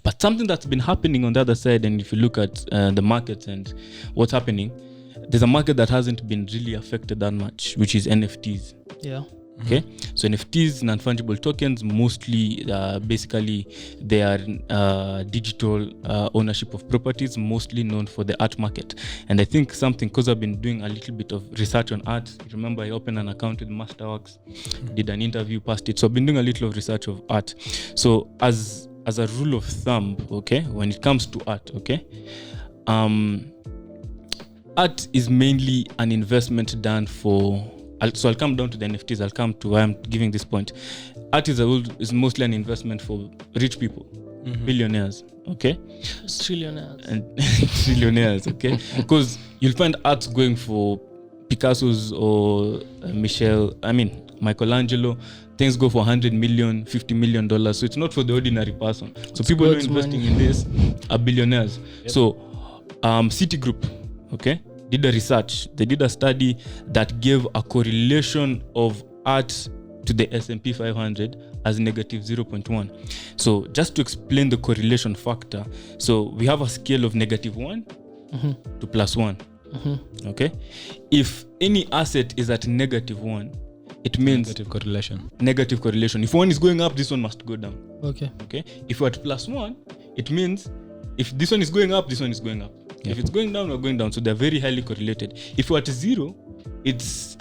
But something that's been happening on the other side, and if you look at the markets and what's happening, there's a market that hasn't been really affected that much, which is NFTs. Yeah. Okay, so NFTs, non-fungible tokens, mostly basically they are digital ownership of properties, mostly known for the art market. And I think something, because I've been doing a little bit of research on art. Remember, I opened an account with Masterworks, did an interview, passed it. So I've been doing a little of research of art. So as a rule of thumb, okay, when it comes to art, okay, art is mainly an investment done for. So I'll come down to the NFTs. I'll come to why I'm giving this point. Art is mostly an investment for rich people, billionaires, okay? Trillionaires. And trillionaires, okay? Because you'll find art going for Picasso's or Michelangelo. Things go for $100 million, $50 million. So it's not for the ordinary person. So people who are investing in this are billionaires. Yep. So Citigroup, okay, did a research. They did a study that gave a correlation of art to the S&P 500 as negative 0.1. So just to explain the correlation factor, so we have a scale of -1 to +1. Okay, if any asset is at -1, it means negative correlation. If one is going up, this one must go down. Okay. If we're at +1, it means if this one is going up, this one is going up. Yeah. If it's going down, we're going down. So they're very highly correlated. If we're at 0, it's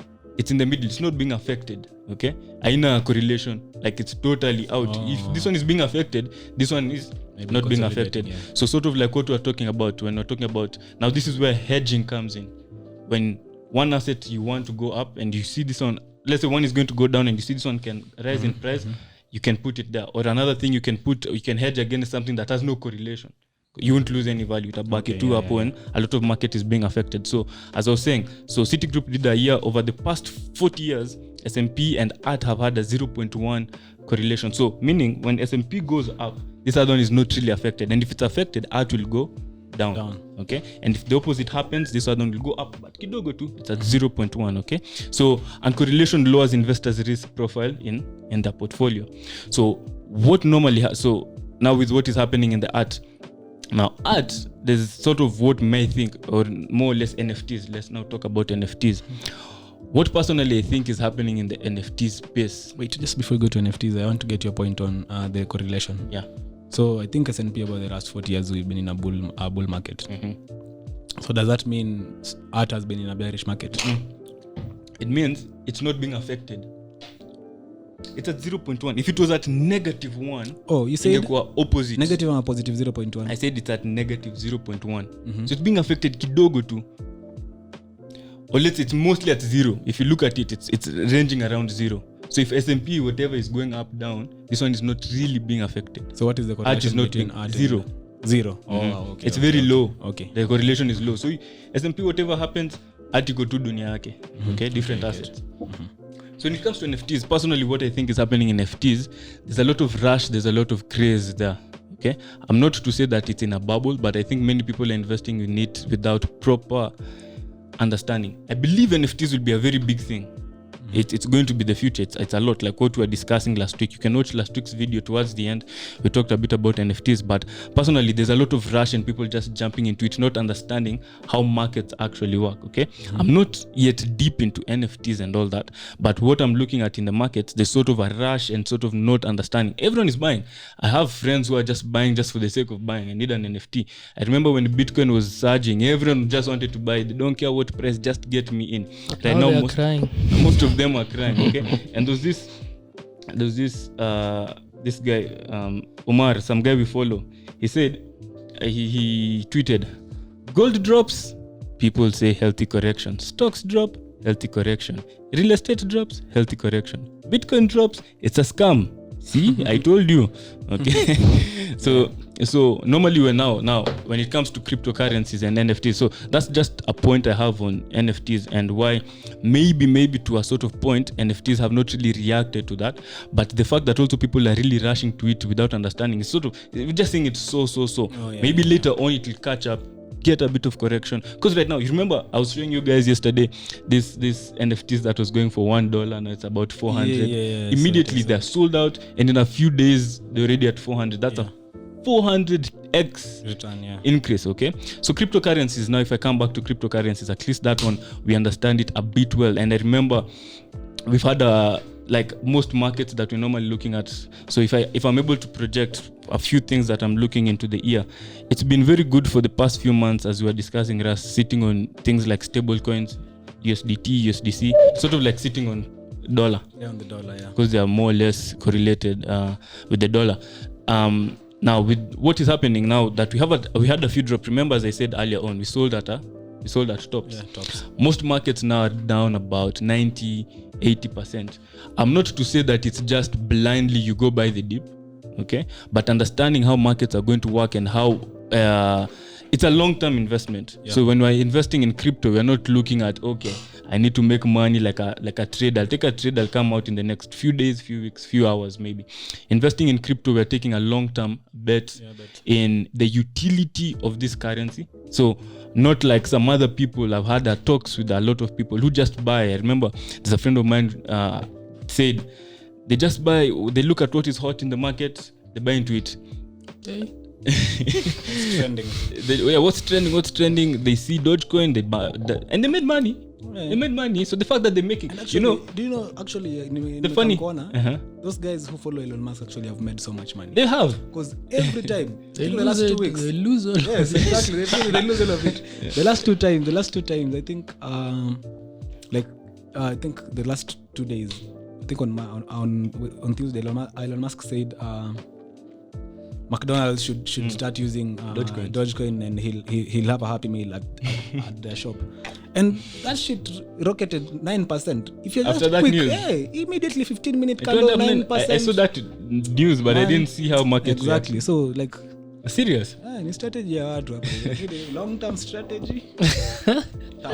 in the middle. It's not being affected. Okay, aina correlation, like it's totally out. If this one is being affected, this one is maybe not being affected. Yeah. So sort of like what we're talking about when we're talking about now. This is where hedging comes in. When one asset you want to go up and you see this one, let's say one is going to go down and you see this one can rise in price, you can put it there. Or another thing you can hedge against something that has no correlation. You won't lose any value. When a lot of market is being affected. So as I was saying, so Citigroup did a year over the past 40 years, S&P and art have had a 0.1 correlation. So meaning when S&P goes up, this other one is not really affected. And if it's affected, art will go down. Okay, and if the opposite happens, this other one will go up, but kidogo too, it's at 0.1. Okay, so and correlation lowers investors' risk profile in their portfolio. So what normally so now with what is happening in the art. Now, art, there's sort of what may think, or more or less NFTs. Let's now talk about NFTs. What personally I think is happening in the NFT space. Wait, just before we go to NFTs, I want to get your point on the correlation. Yeah. So I think S&P over the last 40 years, we've been in a bull market. So does that mean art has been in a bearish market? It means it's not being affected. It's at 0.1. If it was at -1, you said opposite. Negative and positive 0.1. I said it's at negative 0.1. So it's being affected kidogo too. Or let's say it's mostly at 0. If you look at it, it's ranging around 0. So if S&P, whatever is going up, down, this one is not really being affected. So what is the correlation? Art is not between art 0. 0. Okay. It's very low. Okay. The correlation is low. So S&P, whatever happens, art iko tu dunia yake. Okay, different assets. So when it comes to NFTs, personally, what I think is happening in NFTs, there's a lot of rush, there's a lot of craze there. Okay, I'm not to say that it's in a bubble, but I think many people are investing in it without proper understanding. I believe NFTs will be a very big thing. It's going to be the future. It's a lot like what we were discussing last week. You can watch last week's video towards the end. We talked a bit about NFTs, but personally, there's a lot of rush and people just jumping into it, not understanding how markets actually work. Okay, I'm not yet deep into NFTs and all that, but what I'm looking at in the markets, there's sort of a rush and sort of not understanding. Everyone is buying. I have friends who are just buying just for the sake of buying. I need an NFT. I remember when Bitcoin was surging, everyone just wanted to buy. They don't care what price, just get me in. Right now, they're crying. Most of them are crying. Okay, and there's this guy Omar, some guy we follow. He said he tweeted, gold drops, people say healthy correction. Stocks drop, healthy correction. Real estate drops, healthy correction. Bitcoin drops, it's a scam. See, I told you. Okay. So normally we're now when it comes to cryptocurrencies and NFTs, so that's just a point I have on NFTs and why maybe to a sort of point NFTs have not really reacted to that, but the fact that also people are really rushing to it without understanding is sort of, we're just saying it's so. Maybe later on it will catch up, get a bit of correction, because right now, you remember I was showing you guys yesterday this NFTs that was going for $1 and it's about 400. Immediately they're sold out, and in a few days they're already at 400. 400x Return, yeah. increase. Okay, so cryptocurrencies, now if I come back to cryptocurrencies, at least that one we understand it a bit well. And I remember we've had like most markets that we're normally looking at. So if I'm able to project a few things that I'm looking into the year, it's been very good for the past few months, as we were discussing, Ras, sitting on things like stable coins, USDT, USDC, sort of like sitting on dollar. Yeah, on the dollar, yeah. Because they are more or less correlated with the dollar. Now with what is happening now that we had a few drop. Remember, as I said earlier on, we sold at tops. Yeah, tops. Most markets now are down about 90-80%. I'm not to say that it's just blindly you go buy the dip, okay, but understanding how markets are going to work and how it's a long-term investment. Yeah. So when we're investing in crypto, we're not looking at, okay, I need to make money like a trade. I'll take a trade, I'll come out in the next few days, few weeks, few hours maybe. Investing in crypto, we're taking a long-term bet in the utility of this currency. So not like some other people. I've had talks with a lot of people who just buy. I remember there's a friend of mine said they just buy, they look at what is hot in the market, they buy into it. Okay. It's trending. What's trending? They see Dogecoin, they buy, and they made money. They made money. So the fact that they make it, actually, do you know actually in the funny corner, those guys who follow Elon Musk actually have made so much money. They have, because every time They the lose last 2 it, weeks they lose all. yes, exactly. They lose all of it. Yeah. The last two times, I think, I think the last 2 days, I think on Tuesday, Elon Musk said McDonald's should start using Dogecoin, and he'll have a happy meal at their shop, and that shit rocketed 9%. If you're after just that quick, news, immediate 15-minute candle 9%. I saw that news, but I didn't see how markets exactly. So like serious. Ni strategy ya watu hapo. Long term strategy.